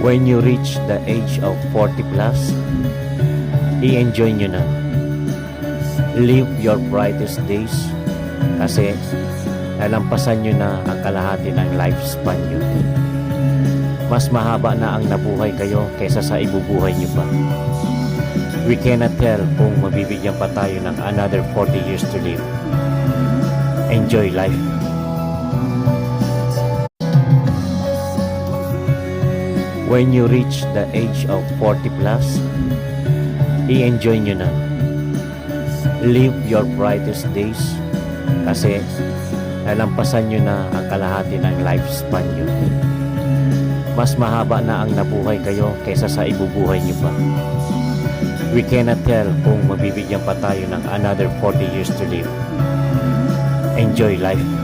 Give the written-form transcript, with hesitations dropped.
When you reach the age of 40 plus, i-enjoy nyo na. Live your brightest days kasi nalampasan nyo na ang kalahati ng lifespan nyo. Mas mahaba na ang nabuhay kayo kaysa sa ibubuhay nyo pa. We cannot tell kung mabibigyan pa tayo ng another 40 years to live. Enjoy life. When you reach the age of 40 plus, i-enjoy nyo na. Live your brightest days kasi nalampasan nyo na ang kalahati ng lifespan nyo. Mas mahaba na ang nabuhay kayo kaysa sa ibubuhay nyo pa. We cannot tell kung mabibigyan pa tayo ng another 40 years to live. Enjoy life.